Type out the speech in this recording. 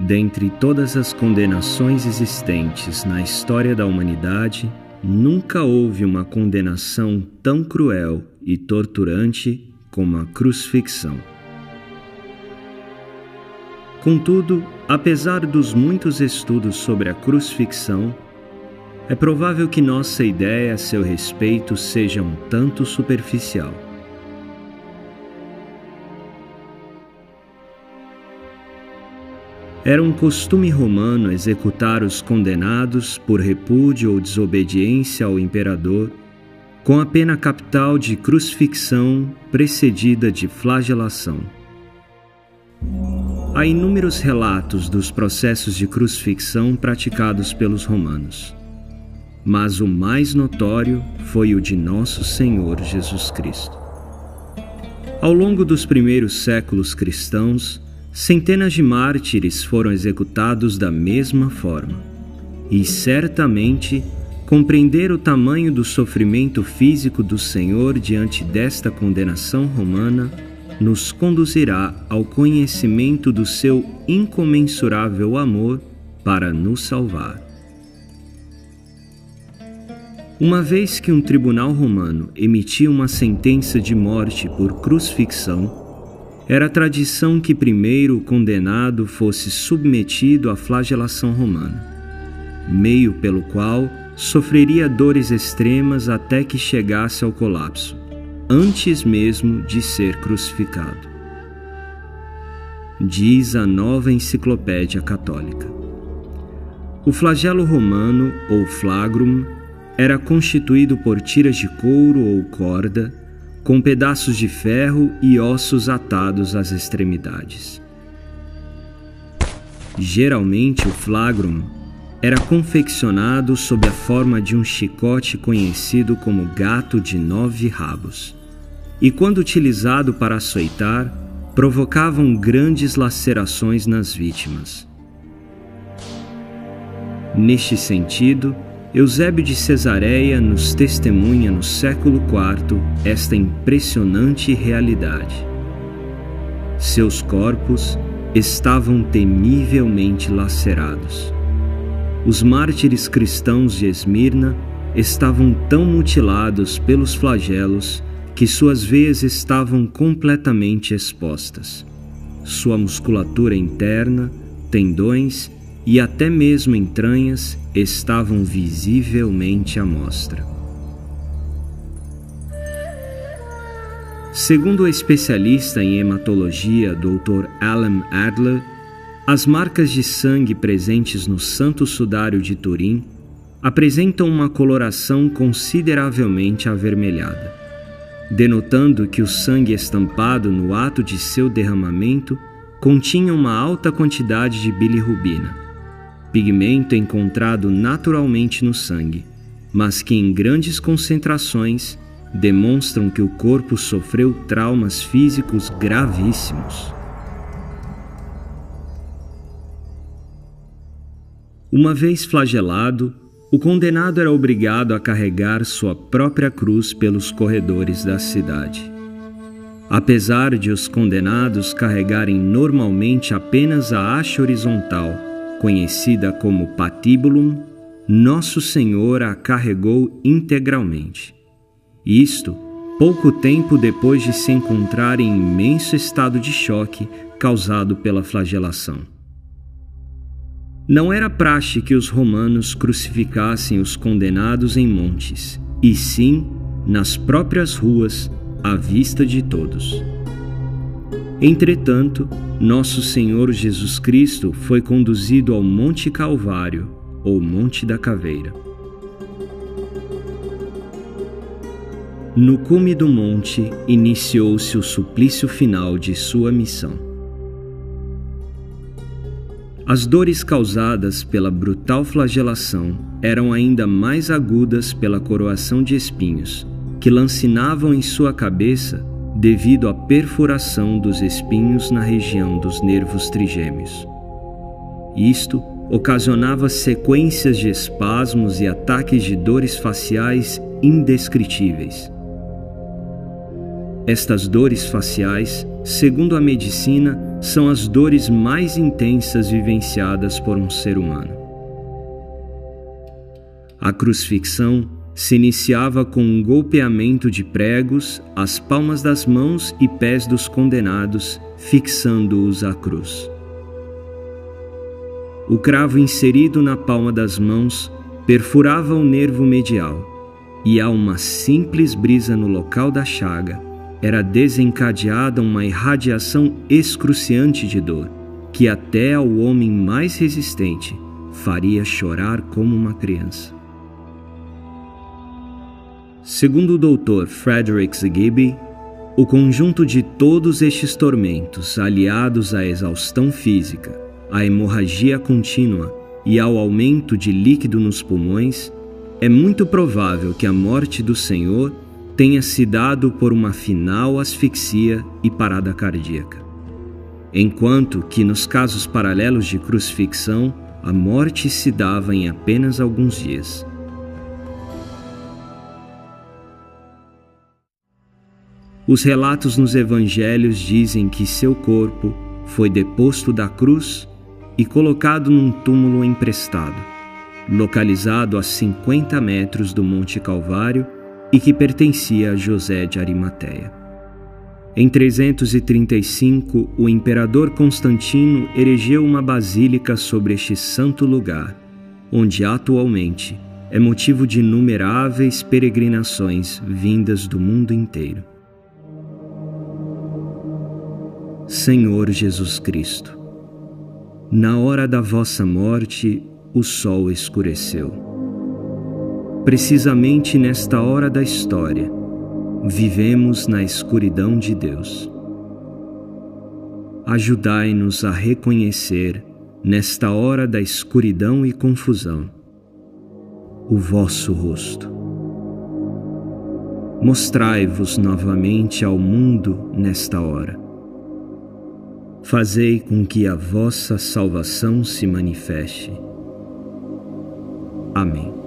Dentre todas as condenações existentes na história da humanidade, nunca houve uma condenação tão cruel e torturante como a crucifixão. Contudo, apesar dos muitos estudos sobre a crucifixão, é provável que nossa ideia a seu respeito seja um tanto superficial. Era um costume romano executar os condenados por repúdio ou desobediência ao imperador, com a pena capital de crucifixão precedida de flagelação. Há inúmeros relatos dos processos de crucifixão praticados pelos romanos, mas o mais notório foi o de Nosso Senhor Jesus Cristo. Ao longo dos primeiros séculos cristãos, centenas de mártires foram executados da mesma forma, e certamente compreender o tamanho do sofrimento físico do Senhor diante desta condenação romana nos conduzirá ao conhecimento do seu incomensurável amor para nos salvar. Uma vez que um tribunal romano emitia uma sentença de morte por crucifixão, era tradição que primeiro o condenado fosse submetido à flagelação romana, meio pelo qual sofreria dores extremas até que chegasse ao colapso, antes mesmo de ser crucificado. Diz a Nova Enciclopédia Católica. O flagelo romano, ou flagrum, era constituído por tiras de couro ou corda, com pedaços de ferro e ossos atados às extremidades. Geralmente o flagrum era confeccionado sob a forma de um chicote conhecido como gato de 9 rabos, e quando utilizado para açoitar, provocavam grandes lacerações nas vítimas. Neste sentido, Eusébio de Cesareia nos testemunha no século IV esta impressionante realidade. Seus corpos estavam temivelmente lacerados. Os mártires cristãos de Esmirna estavam tão mutilados pelos flagelos que suas veias estavam completamente expostas. Sua musculatura interna, tendões e até mesmo entranhas estavam visivelmente à mostra. Segundo o especialista em hematologia Dr. Alan Adler, as marcas de sangue presentes no Santo Sudário de Turim apresentam uma coloração consideravelmente avermelhada, denotando que o sangue estampado no ato de seu derramamento continha uma alta quantidade de bilirrubina, pigmento encontrado naturalmente no sangue, mas que em grandes concentrações demonstram que o corpo sofreu traumas físicos gravíssimos. Uma vez flagelado, o condenado era obrigado a carregar sua própria cruz pelos corredores da cidade. Apesar de os condenados carregarem normalmente apenas a haste horizontal, conhecida como patibulum, Nosso Senhor a carregou integralmente. Isto, pouco tempo depois de se encontrar em imenso estado de choque causado pela flagelação. Não era praxe que os romanos crucificassem os condenados em montes, e sim nas próprias ruas, à vista de todos. Entretanto, Nosso Senhor Jesus Cristo foi conduzido ao Monte Calvário, ou Monte da Caveira. No cume do monte, iniciou-se o suplício final de sua missão. As dores causadas pela brutal flagelação eram ainda mais agudas pela coroação de espinhos, que lancinavam em sua cabeça devido à perfuração dos espinhos na região dos nervos trigêmeos. Isto ocasionava sequências de espasmos e ataques de dores faciais indescritíveis. Estas dores faciais, segundo a medicina, são as dores mais intensas vivenciadas por um ser humano. A crucifixão se iniciava com um golpeamento de pregos às palmas das mãos e pés dos condenados, fixando-os à cruz. O cravo inserido na palma das mãos perfurava o nervo medial, e a uma simples brisa no local da chaga era desencadeada uma irradiação excruciante de dor, que até ao homem mais resistente faria chorar como uma criança. Segundo o Dr. Frederick Zigby, o conjunto de todos estes tormentos, aliados à exaustão física, à hemorragia contínua e ao aumento de líquido nos pulmões, é muito provável que a morte do Senhor tenha se dado por uma final asfixia e parada cardíaca, enquanto que nos casos paralelos de crucifixão, a morte se dava em apenas alguns dias. Os relatos nos evangelhos dizem que seu corpo foi deposto da cruz e colocado num túmulo emprestado, localizado a 50 metros do Monte Calvário e que pertencia a José de Arimateia. Em 335, o imperador Constantino erigeu uma basílica sobre este santo lugar, onde atualmente é motivo de inumeráveis peregrinações vindas do mundo inteiro. Senhor Jesus Cristo, na hora da vossa morte, o sol escureceu. Precisamente nesta hora da história, vivemos na escuridão de Deus. Ajudai-nos a reconhecer, nesta hora da escuridão e confusão, o vosso rosto. Mostrai-vos novamente ao mundo nesta hora. Fazei com que a vossa salvação se manifeste. Amém.